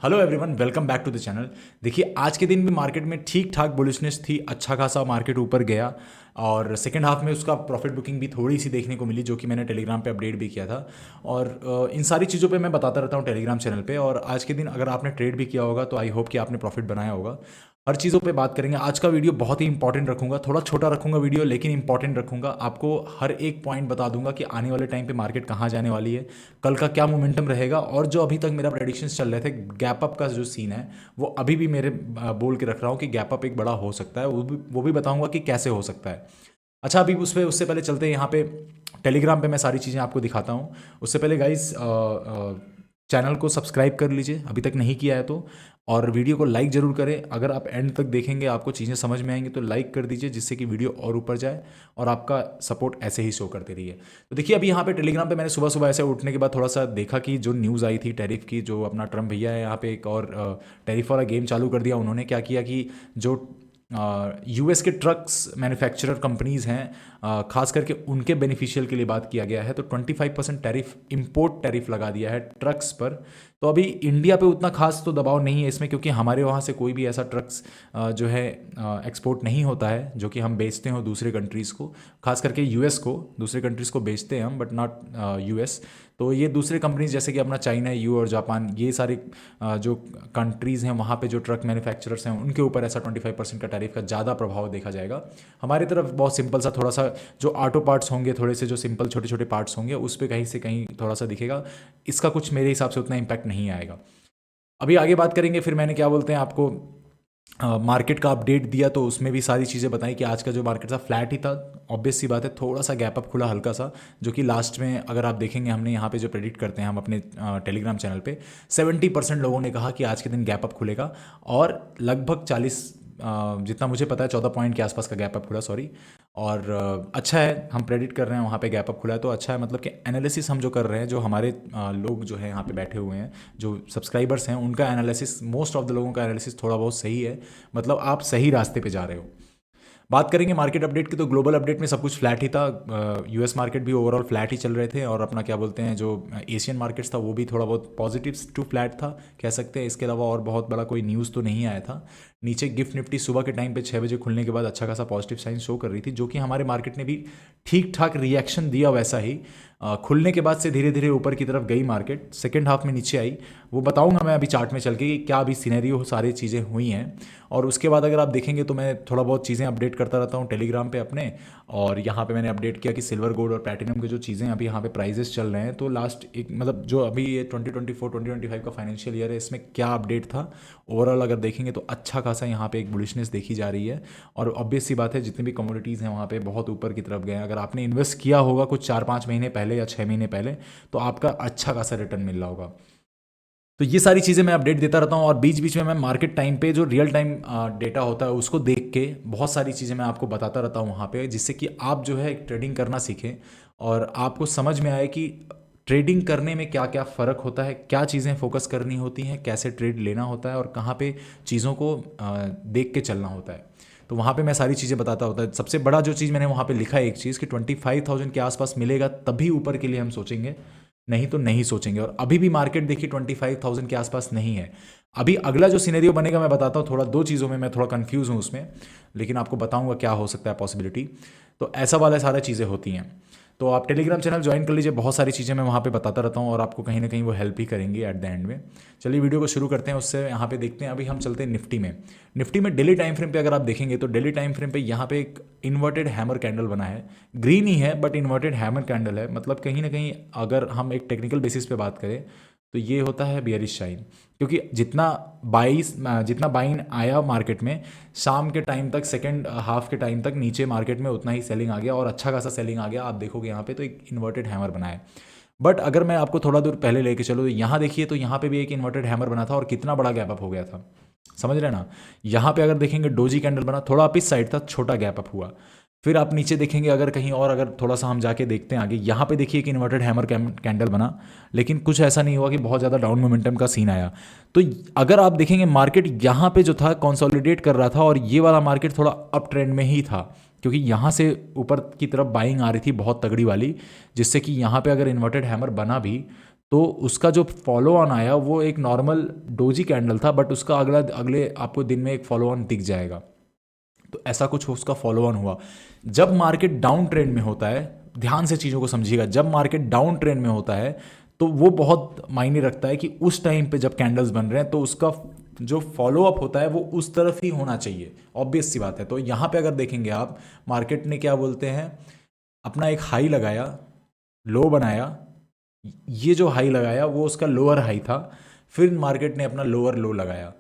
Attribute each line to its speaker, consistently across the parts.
Speaker 1: Hello everyone, welcome back to the channel. देखिए, आज के दिन भी मार्केट में ठीक ठाक बुलिशनेस थी, अच्छा खासा मार्केट ऊपर गया और सेकेंड हाफ में उसका प्रॉफिट बुकिंग भी थोड़ी सी देखने को मिली, जो कि मैंने टेलीग्राम पे अपडेट भी किया था। और इन सारी चीज़ों पे मैं बताता रहता हूँ टेलीग्राम चैनल पे। और आज के दिन अगर आपने ट्रेड भी किया होगा तो आई होप कि आपने प्रॉफिट बनाया होगा। हर चीज़ों पे बात करेंगे। आज का वीडियो बहुत ही इंपॉर्टेंट रखूंगा, थोड़ा छोटा रखूंगा वीडियो, लेकिन इंपॉर्टेंट रखूंगा। आपको हर एक पॉइंट बता दूंगा कि आने वाले टाइम पे मार्केट कहाँ जाने वाली है, कल का क्या मोमेंटम रहेगा। और जो अभी तक मेरा प्रेडिक्शंस चल रहे थे, गैप अप का जो सीन है वो अभी भी मेरे बोल के रख रहा हूँ कि गैप अप एक बड़ा हो सकता है। वो भी बताऊंगा कि कैसे हो सकता है। अच्छा, अभी उस पर उससे पहले चलते हैं यहाँ पे टेलीग्राम पे मैं सारी चीज़ें आपको दिखाता हूँ। उससे पहले गाइस, चैनल को सब्सक्राइब कर लीजिए अभी तक नहीं किया है तो। और वीडियो को लाइक ज़रूर करें। अगर आप एंड तक देखेंगे आपको चीज़ें समझ में आएंगी तो लाइक कर दीजिए, जिससे कि वीडियो और ऊपर जाए और आपका सपोर्ट ऐसे ही शो करते रहिए। तो देखिए, अभी यहाँ पे टेलीग्राम पे मैंने सुबह सुबह ऐसे उठने के बाद थोड़ा सा देखा कि जो न्यूज़ आई थी टैरिफ की, जो अपना ट्रम्प भैया है यहाँ पे एक और टैरिफ वाला गेम चालू कर दिया उन्होंने। क्या किया कि जो यूएस के ट्रक्स मैन्युफैक्चरर कंपनीज़ हैं, खास करके उनके बेनिफिशियल के लिए बात किया गया है। तो 25% टैरिफ, इम्पोर्ट टैरिफ लगा दिया है ट्रक्स पर। तो अभी इंडिया पे उतना खास तो दबाव नहीं है इसमें, क्योंकि हमारे वहाँ से कोई भी ऐसा ट्रक्स जो है एक्सपोर्ट नहीं होता है जो कि हम बेचते हो दूसरे कंट्रीज़ को, खास करके यूएस को। दूसरे कंट्रीज़ को बेचते हैं हम, बट नॉट यूएस। तो ये दूसरे कंपनीज जैसे कि अपना चाइना, यू और जापान, ये सारे जो कंट्रीज़ हैं वहाँ पे जो ट्रक मैन्युफैक्चरर्स हैं उनके ऊपर ऐसा 25% का टैरिफ का ज़्यादा प्रभाव देखा जाएगा। हमारी तरफ बहुत सिंपल सा, थोड़ा सा जो ऑटो पार्ट्स होंगे, थोड़े से जो सिंपल छोटे छोटे पार्ट्स होंगे, उस पर कहीं से कहीं थोड़ा सा दिखेगा। इसका कुछ मेरे हिसाब से उतना इम्पैक्ट नहीं आएगा। अभी आगे बात करेंगे। फिर मैंने क्या बोलते हैं आपको मार्केट का अपडेट दिया, तो उसमें भी सारी चीज़ें बताई कि आज का जो मार्केट था फ्लैट ही था। ऑब्वियस सी बात है, थोड़ा सा गैप अप खुला हल्का सा, जो कि लास्ट में अगर आप देखेंगे हमने यहाँ पे जो प्रेडिक्ट करते हैं हम अपने टेलीग्राम चैनल पे, 70% लोगों ने कहा कि आज के दिन गैप अप खुलेगा। और लगभग 40, जितना मुझे पता है 14 पॉइंट के आसपास का गैप अप खुला, सॉरी। और अच्छा है, हम प्रेडिक्ट कर रहे हैं वहाँ पे गैप अप खुला है तो अच्छा है। मतलब कि एनालिसिस हम जो कर रहे हैं, जो हमारे लोग जो है यहाँ पे बैठे हुए हैं, जो सब्सक्राइबर्स हैं, उनका एनालिसिस, मोस्ट ऑफ द लोगों का एनालिसिस थोड़ा बहुत सही है। मतलब आप सही रास्ते पे जा रहे हो। बात करेंगे मार्केट अपडेट की, तो ग्लोबल अपडेट में सब कुछ फ्लैट ही था। यूएस मार्केट भी ओवरऑल फ्लैट ही चल रहे थे, और अपना क्या बोलते हैं जो एशियन मार्केट्स था वो भी थोड़ा बहुत पॉजिटिव टू फ्लैट था, कह सकते हैं। इसके अलावा और बहुत बड़ा कोई न्यूज़ तो नहीं आया था। नीचे गिफ्ट निफ्टी सुबह के टाइम पे 6 बजे खुलने के बाद अच्छा खासा पॉजिटिव साइन शो कर रही थी, जो कि हमारे मार्केट ने भी ठीक ठाक रिएक्शन दिया वैसा ही। खुलने के बाद से धीरे धीरे ऊपर की तरफ गई मार्केट, सेकेंड हाफ में नीचे आई। वो बताऊंगा मैं अभी चार्ट में चल के कि क्या अभी सिनेरियो सारी चीज़ें हुई हैं। और उसके बाद अगर आप देखेंगे तो मैं थोड़ा बहुत चीज़ें अपडेट करता रहता हूँ टेलीग्राम पे अपने। और यहाँ पे मैंने अपडेट किया कि सिल्वर, गोल्ड और प्लैटिनम के जो चीज़ें अभी यहाँ पे प्राइजेस चल रहे हैं, तो लास्ट एक मतलब जो अभी ये 2024-2025 का फाइनेंशियल ईयर है, इसमें क्या अपडेट था ओवरऑल अगर देखेंगे तो अच्छा खासा यहाँ पे एक बुलिशनेस देखी जा रही है। और ऑब्वियस सी बात है, जितनी भी कमोडिटीज़ हैं वहाँ पे बहुत ऊपर की तरफ गए हैं। अगर आपने इन्वेस्ट किया होगा कुछ 4-5 महीने पहले या 6 महीने पहले, तो आपका अच्छा खासा रिटर्न मिल रहा होगा। तो ये सारी चीज़ें मैं अपडेट देता रहता हूँ, और बीच बीच में मैं मार्केट टाइम पे जो रियल टाइम डेटा होता है उसको देख के बहुत सारी चीज़ें मैं आपको बताता रहता हूँ वहाँ पे, जिससे कि आप जो है ट्रेडिंग करना सीखें और आपको समझ में आए कि ट्रेडिंग करने में क्या क्या फ़र्क होता है, क्या चीज़ें फोकस करनी होती हैं, कैसे ट्रेड लेना होता है और कहाँ पे चीज़ों को देख के चलना होता है। तो वहाँ पे मैं सारी चीज़ें बताता होता है। सबसे बड़ा जो चीज़ मैंने वहाँ पे लिखा है एक चीज़, कि 25,000 के आसपास मिलेगा तभी ऊपर के लिए हम सोचेंगे, नहीं तो नहीं सोचेंगे। और अभी भी मार्केट देखिए 25,000 के आसपास नहीं है। अभी अगला जो सिनेरियो बनेगा मैं बताता हूँ। थोड़ा दो चीज़ों में मैं थोड़ा कंफ्यूज हूँ उसमें, लेकिन आपको बताऊंगा क्या हो सकता है पॉसिबिलिटी। तो ऐसा वाला सारी चीज़ें होती हैं। तो आप टेलीग्राम चैनल ज्वाइन कर लीजिए, बहुत सारी चीज़ें मैं वहाँ पे बताता रहता हूँ और आपको कहीं ना कहीं वो हेल्प ही करेंगी एट द एंड में। चलिए वीडियो को शुरू करते हैं, उससे यहाँ पे देखते हैं। अभी हम चलते हैं निफ्टी में। निफ्टी में डेली टाइम फ्रेम पे अगर आप देखेंगे तो डेली टाइम फ्रेम पे यहाँ पे एक इन्वर्टेड हैमर कैंडल बना है। ग्रीन ही है बट इन्वर्टेड हैमर कैंडल है। मतलब कहीं ना कहीं अगर हम एक टेक्निकल बेसिस पे बात करें तो ये होता है बियरिश साइन, क्योंकि जितना बाइन आया मार्केट में शाम के टाइम तक, सेकेंड हाफ के टाइम तक नीचे मार्केट में उतना ही सेलिंग आ गया और अच्छा खासा सेलिंग आ गया। आप देखोगे यहाँ पे तो एक इन्वर्टेड हैमर बना है। बट अगर मैं आपको थोड़ा दूर पहले लेके चलो तो यहाँ देखिए, तो यहाँ पे भी एक इन्वर्टेड हैमर बना था और कितना बड़ा गैप अप हो गया था, समझ रहे हैं ना। यहाँ पे अगर देखेंगे डोजी कैंडल बना, थोड़ा अप इस साइड था, छोटा गैप अप हुआ। फिर आप नीचे देखेंगे अगर कहीं और, अगर थोड़ा सा हम जाके देखते हैं आगे, यहाँ पे देखिए एक इन्वर्टेड हैमर कैंडल बना, लेकिन कुछ ऐसा नहीं हुआ कि बहुत ज़्यादा डाउन मोमेंटम का सीन आया। तो अगर आप देखेंगे मार्केट यहाँ पे जो था कंसोलिडेट कर रहा था, और ये वाला मार्केट थोड़ा अप ट्रेंड में ही था, क्योंकि यहाँ से ऊपर की तरफ बाइंग आ रही थी बहुत तगड़ी वाली, जिससे कि यहाँ पे अगर इन्वर्टेड हैमर बना भी तो उसका जो फॉलो ऑन आया वो एक नॉर्मल डोजी कैंडल था, बट उसका अगले आपको दिन में एक फॉलो ऑन दिख जाएगा। तो ऐसा कुछ उसका फॉलो ऑन हुआ। जब मार्केट डाउन ट्रेंड में होता है, ध्यान से चीज़ों को समझिएगा, जब मार्केट डाउन ट्रेंड में होता है तो वो बहुत मायने रखता है कि उस टाइम पे जब कैंडल्स बन रहे हैं तो उसका जो फॉलो अप होता है वो उस तरफ ही होना चाहिए। ऑब्वियस सी बात है। तो यहाँ पे अगर देखेंगे आप, मार्केट ने क्या बोलते हैं, अपना एक हाई लगाया, लो बनाया, ये जो हाई लगाया वो उसका लोअर हाई था, फिर मार्केट ने अपना लोअर लो लगाया।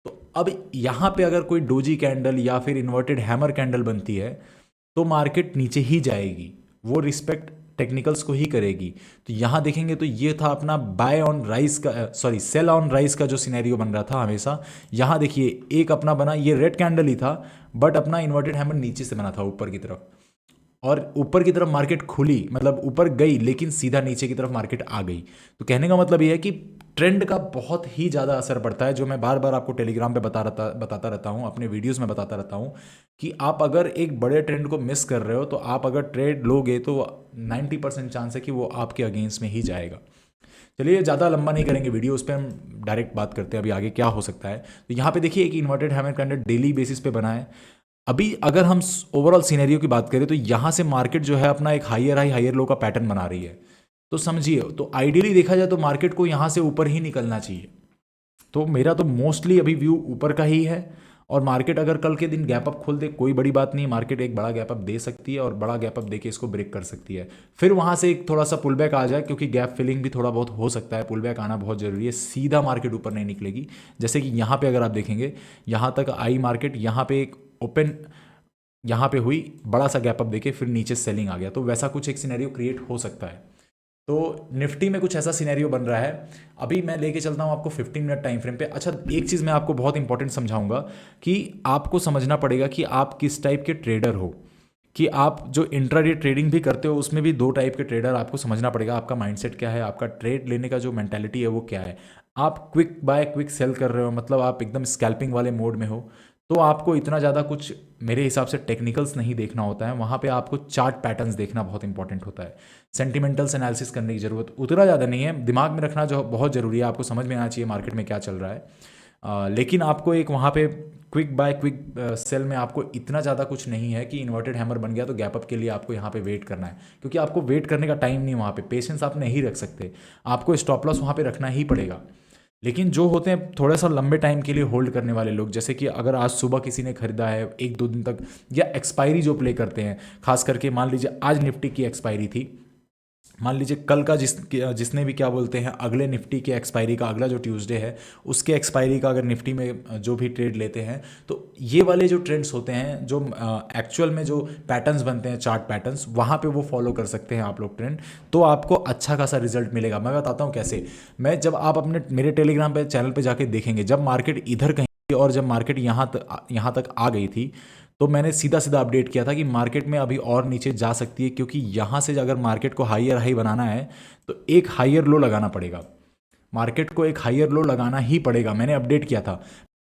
Speaker 1: तो अब यहाँ पे अगर कोई डोजी कैंडल या फिर इन्वर्टेड हैमर कैंडल बनती है तो मार्केट नीचे ही जाएगी, वो रिस्पेक्ट टेक्निकल्स को ही करेगी। तो यहाँ देखेंगे तो ये था अपना बाय ऑन राइज का, सॉरी सेल ऑन राइज का जो सिनेरियो बन रहा था हमेशा। यहाँ देखिए एक अपना बना, ये रेड कैंडल ही था, बट अपना इन्वर्टेड हैमर नीचे से बना था ऊपर की तरफ, और ऊपर की तरफ मार्केट खुली, मतलब ऊपर गई लेकिन सीधा नीचे की तरफ मार्केट आ गई। तो कहने का मतलब ये है कि ट्रेंड का बहुत ही ज़्यादा असर पड़ता है, जो मैं बार बार आपको टेलीग्राम पे बताता रहता हूँ, अपने वीडियोस में बताता रहता हूँ कि आप अगर एक बड़े ट्रेंड को मिस कर रहे हो तो आप अगर ट्रेड लोगे तो 90% चांस है कि वो आपके अगेंस्ट में ही जाएगा। चलिए ज़्यादा लंबा नहीं करेंगे वीडियो, उस पर हम डायरेक्ट बात करते हैं अभी आगे क्या हो सकता है। तो यहाँ पे देखिए एक inverted hammer candle daily basis पे बना है। अभी अगर हम ओवरऑल सिनेरियो की बात करें तो यहाँ से मार्केट जो है अपना एक हायर हाई हायर लो का पैटर्न बना रही है। तो समझिए, तो आइडियली देखा जाए तो मार्केट को यहाँ से ऊपर ही निकलना चाहिए। तो मेरा तो मोस्टली अभी व्यू ऊपर का ही है, और मार्केट अगर कल के दिन गैप अप खोल दे कोई बड़ी बात नहीं, मार्केट एक बड़ा गैप अप दे सकती है और बड़ा गैप अप देके इसको ब्रेक कर सकती है। फिर वहाँ से एक थोड़ा सा पुल बैक आ जाए, क्योंकि गैप फिलिंग भी थोड़ा बहुत हो सकता है, पुल बैक आना बहुत जरूरी है, सीधा मार्केट ऊपर नहीं निकलेगी। जैसे कि यहाँ पे अगर आप देखेंगे, यहाँ तक आई मार्केट, यहाँ पे एक ओपन यहाँ पे हुई, बड़ा सा गैप अप देके फिर नीचे सेलिंग आ गया, तो वैसा कुछ एक सिनेरियो क्रिएट हो सकता है। तो निफ्टी में कुछ ऐसा सिनेरियो बन रहा है। अभी मैं लेके चलता हूँ आपको 15 मिनट टाइम फ्रेम पे। अच्छा, एक चीज़ मैं आपको बहुत इंपॉर्टेंट समझाऊंगा कि आपको समझना पड़ेगा कि आप किस टाइप के ट्रेडर हो, कि आप जो इंट्राडे ट्रेडिंग भी करते हो उसमें भी दो टाइप के ट्रेडर आपको समझना पड़ेगा। आपका माइंडसेट क्या है, आपका ट्रेड लेने का जो मेंटालिटी है वो क्या है। आप क्विक बाय क्विक सेल कर रहे हो, मतलब आप एकदम स्कैल्पिंग वाले मोड में हो, तो आपको इतना ज़्यादा कुछ मेरे हिसाब से टेक्निकल्स नहीं देखना होता है। वहाँ पे आपको चार्ट पैटर्न्स देखना बहुत इंपॉर्टेंट होता है। सेंटिमेंटल्स एनालिसिस करने की ज़रूरत उतना ज़्यादा नहीं है, दिमाग में रखना जो बहुत ज़रूरी है, आपको समझ में आना चाहिए मार्केट में क्या चल रहा है। लेकिन आपको एक वहाँ पे क्विक बाय क्विक सेल में आपको इतना ज़्यादा कुछ नहीं है कि इन्वर्टेड हैमर बन गया तो गैप अप के लिए आपको यहाँ पे वेट करना है, क्योंकि आपको वेट करने का टाइम नहीं, वहाँ पे पेशेंस आप नहीं रख सकते, आपको स्टॉप लॉस वहाँ पे रखना ही पड़ेगा। लेकिन जो होते हैं थोड़ा सा लंबे टाइम के लिए होल्ड करने वाले लोग, जैसे कि अगर आज सुबह किसी ने खरीदा है एक दो दिन तक, या एक्सपायरी जो प्ले करते हैं, खास करके मान लीजिए आज निफ्टी की एक्सपायरी थी, मान लीजिए कल का जिसने भी क्या बोलते हैं अगले निफ्टी के एक्सपायरी का, अगला जो ट्यूसडे है उसके एक्सपायरी का अगर निफ्टी में जो भी ट्रेड लेते हैं, तो ये वाले जो ट्रेंड्स होते हैं, जो एक्चुअल में जो पैटर्न्स बनते हैं, चार्ट पैटर्न्स, वहाँ पे वो फॉलो कर सकते हैं आप लोग ट्रेंड, तो आपको अच्छा खासा रिजल्ट मिलेगा। मैं बताता हूँ कैसे। मैं जब आप अपने मेरे टेलीग्राम पे चैनल पे जाके देखेंगे, जब मार्केट इधर कहीं और जब मार्केट यहाँ तक आ गई थी, तो मैंने सीधा सीधा अपडेट किया था कि मार्केट में अभी और नीचे जा सकती है, क्योंकि यहाँ से अगर मार्केट को हाईयर हाई बनाना है तो एक हाईयर लो लगाना पड़ेगा, मार्केट को एक हाईयर लो लगाना ही पड़ेगा। मैंने अपडेट किया था।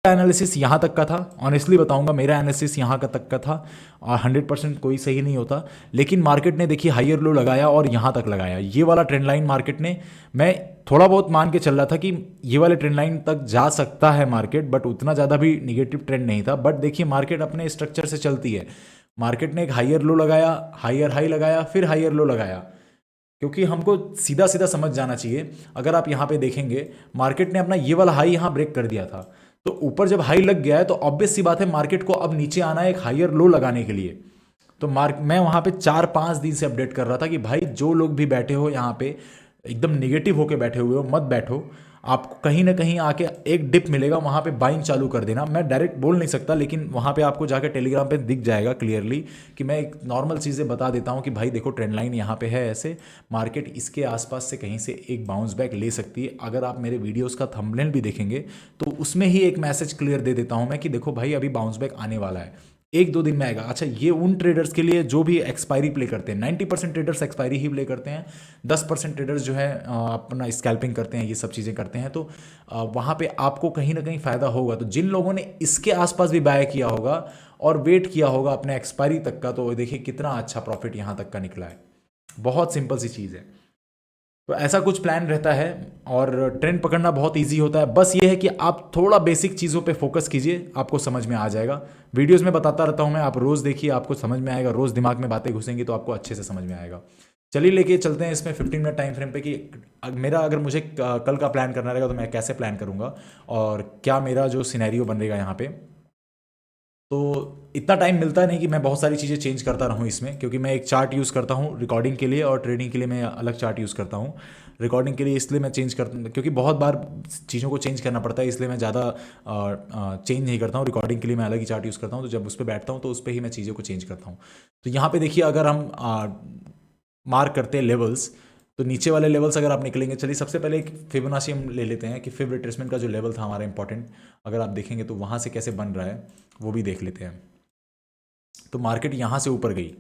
Speaker 1: एनालिसिस यहाँ तक का था, ऑनेस्टली बताऊंगा, मेरा एनालिसिस यहाँ का तक का था, और 100% कोई सही नहीं होता, लेकिन मार्केट ने देखिए हाईयर लो लगाया और यहाँ तक लगाया, ये वाला ट्रेंड लाइन मार्केट ने, मैं थोड़ा बहुत मान के चल रहा था कि ये वाले ट्रेंड लाइन तक जा सकता है मार्केट, बट उतना ज़्यादा भी निगेटिव ट्रेंड नहीं था। बट देखिए मार्केट अपने स्ट्रक्चर से चलती है, मार्केट ने एक हाईयर लो लगाया, हाईयर हाई लगाया, फिर हाईयर लो लगाया, क्योंकि हमको सीधा सीधा समझ जाना चाहिए। अगर आप यहाँ पे देखेंगे, मार्केट ने अपना ये वाला हाई यहाँ ब्रेक कर दिया था, तो ऊपर जब हाई लग गया है तो ऑब्वियस सी बात है मार्केट को अब नीचे आना है एक हाईयर लो लगाने के लिए। तो मैं वहाँ पे 4-5 दिन से अपडेट कर रहा था कि भाई जो लोग भी बैठे हो यहाँ पे एकदम निगेटिव होके बैठे हुए हो, मत बैठो, आपको कहीं ना कहीं आके एक डिप मिलेगा, वहाँ पे बाइंग चालू कर देना। मैं डायरेक्ट बोल नहीं सकता, लेकिन वहाँ पे आपको जाके टेलीग्राम पे दिख जाएगा क्लियरली कि मैं एक नॉर्मल चीज़ें बता देता हूँ कि भाई देखो ट्रेंड लाइन यहाँ पे है ऐसे, मार्केट इसके आसपास से कहीं से एक बाउंस बैक ले सकती है। अगर आप मेरे वीडियोस का थंबनेल भी देखेंगे तो उसमें ही एक मैसेज क्लियर दे देता हूँ मैं कि देखो भाई अभी बाउंस बैक आने वाला है, एक दो दिन में आएगा। अच्छा, ये उन ट्रेडर्स के लिए जो भी एक्सपायरी प्ले करते हैं, 90% ट्रेडर्स एक्सपायरी ही प्ले करते हैं, 10% ट्रेडर्स जो है अपना स्कैल्पिंग करते हैं, ये सब चीज़ें करते हैं। तो वहाँ पे आपको कहीं ना कहीं फ़ायदा होगा। तो जिन लोगों ने इसके आसपास भी बाय किया होगा और वेट किया होगा अपने एक्सपायरी तक का, तो देखिए कितना अच्छा प्रॉफिट यहाँ तक का निकला है। बहुत सिंपल सी चीज़ है। तो ऐसा कुछ प्लान रहता है और ट्रेंड पकड़ना बहुत इजी होता है। बस ये है कि आप थोड़ा बेसिक चीज़ों पे फोकस कीजिए, आपको समझ में आ जाएगा। वीडियोस में बताता रहता हूँ मैं, आप रोज़ देखिए, आपको समझ में आएगा। रोज़ दिमाग में बातें घुसेंगी तो आपको अच्छे से समझ में आएगा। चलिए लेके चलते हैं इसमें 15 मिनट टाइम फ्रेम पे कि मेरा अगर मुझे कल का प्लान करना रहेगा तो मैं कैसे प्लान करूँगा और क्या मेरा जो सिनेरियो बनेगा यहाँ पे। तो इतना टाइम मिलता नहीं कि मैं बहुत सारी चीज़ें चेंज करता रहूँ इसमें, क्योंकि मैं एक चार्ट यूज़ करता हूँ रिकॉर्डिंग के लिए और ट्रेडिंग के लिए मैं अलग चार्ट यूज़ करता हूँ। रिकॉर्डिंग के लिए इसलिए मैं चेंज करता, क्योंकि बहुत बार चीज़ों को चेंज करना पड़ता है, इसलिए मैं ज़्यादा चेंज नहीं करता हूँ। रिकॉर्डिंग के लिए मैं अलग ही चार्ट यूज़ करता हूँ, तो जब उस पर बैठता हूँ तो उस पर ही मैं चीज़ों को चेंज करता हूँ। तो यहाँ पे देखिए, अगर हम मार्क करते हैं लेवल्स, तो नीचे वाले लेवल्स अगर आप निकलेंगे, चलिए सबसे पहले एक फिबोनाची हम ले लेते हैं कि फिब रिट्रेसमेंट का जो लेवल था हमारा इंपॉर्टेंट, अगर आप देखेंगे तो वहाँ से कैसे बन रहा है वो भी देख लेते हैं। तो मार्केट यहाँ से ऊपर गई,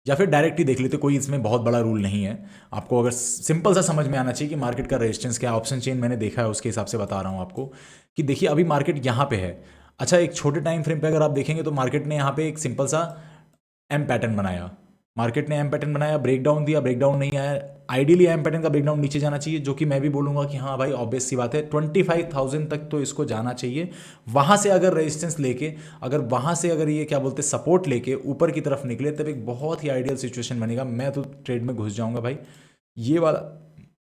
Speaker 1: या फिर डायरेक्ट ही देख लेते, कोई इसमें बहुत बड़ा रूल नहीं है। आपको अगर सिंपल सा समझ में आना चाहिए कि मार्केट का रेजिस्टेंस क्या है, ऑप्शन चेन मैंने देखा है उसके हिसाब से बता रहा हूँ आपको कि देखिए अभी मार्केट यहाँ पे है। अच्छा, एक छोटे टाइम फ्रेम पे अगर आप देखेंगे तो मार्केट ने यहाँ पे एक सिंपल सा एम पैटर्न बनाया। मार्केट ने एम पैटर्न बनाया, ब्रेकडाउन दिया, ब्रेकडाउन नहीं आया। आइडियली एम पैटर्न का ब्रेकडाउन नीचे जाना चाहिए, जो कि मैं भी बोलूंगा कि हाँ भाई ऑब्वियस सी बात है, 25,000 तक तो इसको जाना चाहिए। वहां से अगर रेजिस्टेंस लेके, अगर वहां से अगर ये क्या बोलते हैं सपोर्ट लेके ऊपर की तरफ निकले, तब एक बहुत ही आइडियल सिचुएशन बनेगा। मैं तो ट्रेड में घुस जाऊंगा भाई। ये वाला,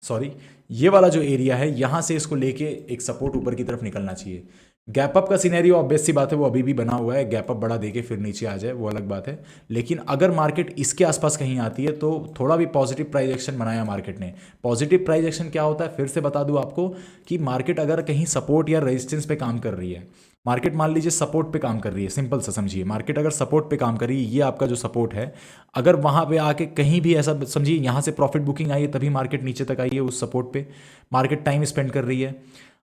Speaker 1: सॉरी, ये वाला जो एरिया है यहां से इसको लेके एक सपोर्ट ऊपर की तरफ निकलना चाहिए। गैप अप का सिनेरियो ऑब्वियस सी बात है, वो अभी भी बना हुआ है। गैप अप बड़ा देके फिर नीचे आ जाए वो अलग बात है, लेकिन अगर मार्केट इसके आसपास कहीं आती है तो थोड़ा भी पॉजिटिव प्राइस एक्शन बनाया मार्केट ने। पॉजिटिव प्राइस एक्शन क्या होता है फिर से बता दूं आपको, कि मार्केट अगर कहीं सपोर्ट या रेजिस्टेंस पे काम कर रही है, मार्केट मान लीजिए सपोर्ट पे काम कर रही है, सिंपल सा समझिए, मार्केट अगर सपोर्ट पे काम कर रही है, ये आपका जो सपोर्ट है, अगर वहां पे आके कहीं भी ऐसा समझिए यहाँ से प्रॉफिट बुकिंग आई है तभी मार्केट नीचे तक आई है, उस सपोर्ट पे मार्केट टाइम स्पेंड कर रही है,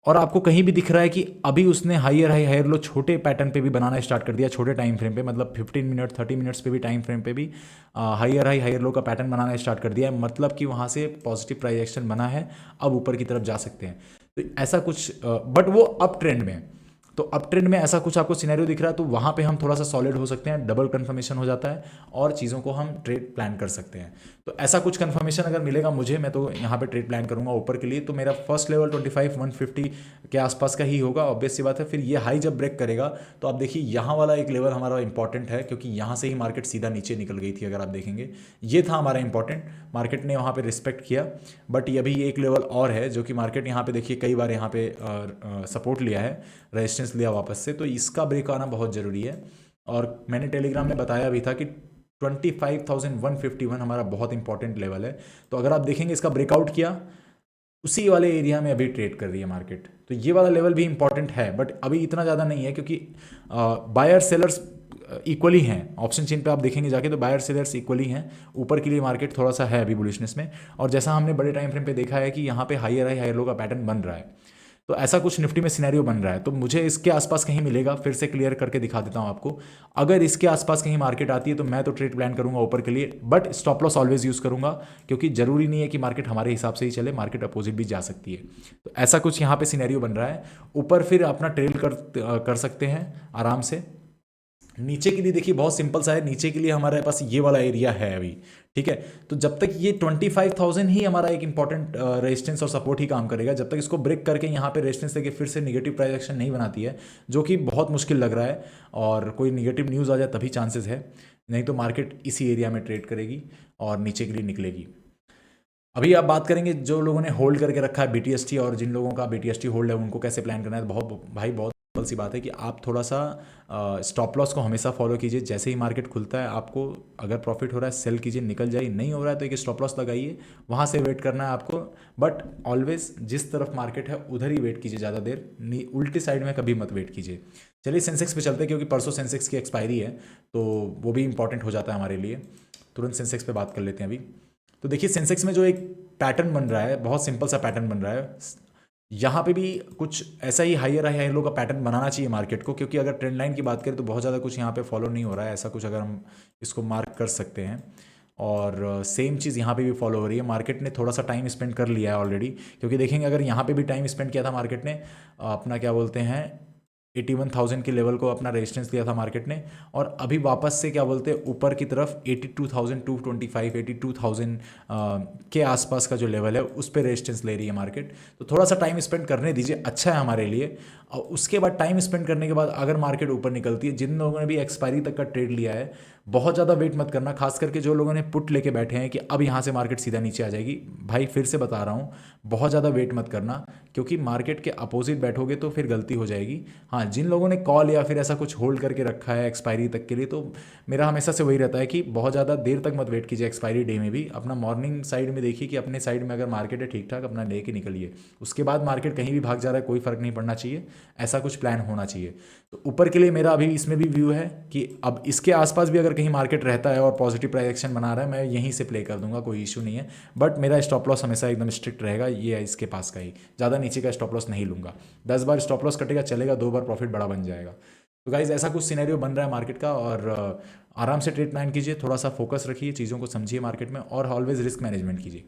Speaker 1: और आपको कहीं भी दिख रहा है कि अभी उसने हायर हाई हायर लो छोटे पैटर्न पे भी बनाना स्टार्ट कर दिया, छोटे टाइम फ्रेम पे, मतलब 15 मिनट 30 मिनट्स पे भी टाइम फ्रेम पे भी हायर हाई हायर लो का पैटर्न बनाना स्टार्ट कर दिया है, मतलब कि वहाँ से पॉजिटिव प्राइस एक्शन बना है, अब ऊपर की तरफ जा सकते हैं। तो ऐसा कुछ, बट वो अप ट्रेंड में, तो अप ट्रेंड में ऐसा कुछ आपको सिनेरियो दिख रहा है तो वहाँ पे हम थोड़ा सा सॉलिड हो सकते हैं, डबल कंफर्मेशन हो जाता है और चीज़ों को हम ट्रेड प्लान कर सकते हैं। तो ऐसा कुछ कंफर्मेशन अगर मिलेगा मुझे, मैं तो यहाँ पे ट्रेड प्लान करूँगा ऊपर के लिए। तो मेरा फर्स्ट लेवल 25,150 के आसपास का ही होगा, ऑब्वियस सी बात है। फिर ये हाई जब ब्रेक करेगा तो आप देखिए यहाँ वाला एक लेवल हमारा इंपॉर्टेंट है, क्योंकि यहाँ से ही मार्केट सीधा नीचे निकल गई थी। अगर आप देखेंगे ये था हमारा इंपॉर्टेंट, मार्केट ने वहाँ पे रिस्पेक्ट किया, बट ये अभी एक लेवल और है जो कि मार्केट यहाँ पे देखिए कई बार यहाँ पे सपोर्ट लिया है, रेजिस्टेंस लिया वापस से, तो इसका ब्रेक आना बहुत ज़रूरी है। और मैंने टेलीग्राम में बताया भी था कि 25,151 हमारा बहुत इंपॉर्टेंट लेवल है। तो अगर आप देखेंगे इसका ब्रेकआउट किया, उसी वाले एरिया में अभी ट्रेड कर रही है मार्केट, तो ये वाला लेवल भी इंपॉर्टेंट है, बट अभी इतना ज़्यादा नहीं है, क्योंकि बायर सेलर्स इक्वली हैं। ऑप्शन चेन पे आप देखेंगे जाके तो बायर सेलर्स इक्वली हैं, ऊपर के लिए मार्केट थोड़ा सा है अभी बुलिशनेस में। और जैसा हमने बड़े टाइम फ्रेम पे देखा है कि यहाँ पे हायर हाई हायर लो का पैटर्न बन रहा है, तो ऐसा कुछ निफ्टी में सिनेरियो बन रहा है। तो मुझे इसके आसपास कहीं मिलेगा, फिर से क्लियर करके दिखा देता हूं आपको। अगर इसके आसपास कहीं मार्केट आती है तो मैं तो ट्रेड प्लान करूंगा ऊपर के लिए, but stop loss always use करूंगा, क्योंकि जरूरी नहीं है कि मार्केट हमारे हिसाब से ही चले, मार्केट अपोजिट भी जा सकती है। तो ऐसा कुछ यहाँ पे सिनेरियो बन रहा है। ऊपर फिर अपना ट्रेल कर सकते हैं आराम से। नीचे के लिए देखिए बहुत सिंपल सा है, नीचे के लिए हमारे पास ये वाला एरिया है अभी, ठीक है। तो जब तक ये 25,000 ही हमारा एक इंपॉर्टेंट रेजिस्टेंस और सपोर्ट ही काम करेगा, जब तक इसको ब्रेक करके यहाँ पे रेजिस्टेंस लेके फिर से नेगेटिव प्राइस एक्शन नहीं बनाती है, जो कि बहुत मुश्किल लग रहा है, और कोई नेगेटिव न्यूज़ आ जाए तभी चांसेस है, नहीं तो मार्केट इसी एरिया में ट्रेड करेगी और नीचे के लिए निकलेगी। अभी आप बात करेंगे जो लोगों ने होल्ड करके रखा है BTST, और जिन लोगों का BTST होल्ड है उनको कैसे प्लान करना है। तो बहुत भाई बहुत सिंपल सी बात है कि आप थोड़ा सा स्टॉप लॉस को हमेशा फॉलो कीजिए। जैसे ही मार्केट खुलता है आपको अगर प्रॉफिट हो रहा है सेल कीजिए, निकल जाइए, नहीं हो रहा है तो एक स्टॉप लॉस लगाइए, वहाँ से वेट करना है आपको। बट ऑलवेज जिस तरफ मार्केट है उधर ही वेट कीजिए, ज़्यादा देर उल्टी साइड में कभी मत वेट कीजिए। चलिए सेंसेक्स पे चलते हैं, क्योंकि परसों सेंसेक्स की एक्सपायरी है तो वो भी इंपॉर्टेंट हो जाता है हमारे लिए। तुरंत सेंसेक्स पे बात कर लेते हैं अभी। तो देखिए सेंसेक्स में जो एक पैटर्न बन रहा है, बहुत सिंपल सा पैटर्न बन रहा है, यहाँ पे भी कुछ ऐसा ही हायर हाई लो का पैटर्न बनाना चाहिए मार्केट को, क्योंकि अगर ट्रेंड लाइन की बात करें तो बहुत ज़्यादा कुछ यहाँ पे फॉलो नहीं हो रहा है, ऐसा कुछ अगर हम इसको मार्क कर सकते हैं। और सेम चीज़ यहाँ पे भी फॉलो हो रही है, मार्केट ने थोड़ा सा टाइम स्पेंड कर लिया है ऑलरेडी, क्योंकि देखेंगे अगर यहाँ पे भी टाइम स्पेंड किया था मार्केट ने अपना क्या बोलते हैं 81,000 के लेवल को अपना रेजिस्टेंस लिया था मार्केट ने, और अभी वापस से क्या बोलते हैं ऊपर की तरफ 82,225 82,000 के आसपास का जो लेवल है उस पर रेजिस्टेंस ले रही है मार्केट। तो थोड़ा सा टाइम स्पेंड करने दीजिए, अच्छा है हमारे लिए। और उसके बाद टाइम स्पेंड करने के बाद अगर मार्केट ऊपर निकलती है, जिन लोगों ने भी एक्सपायरी तक का ट्रेड लिया है, बहुत ज़्यादा वेट मत करना, खास करके जो लोगों ने पुट लेके बैठे हैं कि अब यहाँ से मार्केट सीधा नीचे आ जाएगी। भाई फिर से बता रहा हूँ, बहुत ज़्यादा वेट मत करना, क्योंकि मार्केट के अपोजिट बैठोगे तो फिर गलती हो जाएगी। हाँ, जिन लोगों ने कॉल या फिर ऐसा कुछ होल्ड करके रखा है एक्सपायरी तक के लिए, तो मेरा हमेशा से वही रहता है कि बहुत ज़्यादा देर तक मत वेट कीजिए एक्सपायरी डे में भी। अपना मॉर्निंग साइड में देखिए कि अपने साइड में अगर मार्केट है ठीक ठाक, अपना लेके निकलिए। उसके बाद मार्केट कहीं भी भाग जा रहा है कोई फ़र्क नहीं पड़ना चाहिए, ऐसा कुछ प्लान होना चाहिए। तो ऊपर के लिए मेरा अभी इसमें भी व्यू है कि अब इसके आसपास भी अगर कहीं मार्केट रहता है और पॉजिटिव प्राइस एक्शन बना रहा है, मैं यहीं से प्ले कर दूंगा, कोई इशू नहीं है। बट मेरा स्टॉप लॉस हमेशा एकदम स्ट्रिक्ट रहेगा, ये है इसके पास का ही, ज़्यादा नीचे का स्टॉप लॉस नहीं लूँगा। 10 बार स्टॉप लॉस कटेगा चलेगा, 2 बार प्रॉफिट बड़ा बन जाएगा। तो गाइज ऐसा कुछ सिनेरियो बन रहा है मार्केट का, और आराम से ट्रेड प्लान कीजिए, थोड़ा सा फोकस रखिए, चीज़ों को समझिए मार्केट में, और ऑलवेज रिस्क मैनेजमेंट कीजिए।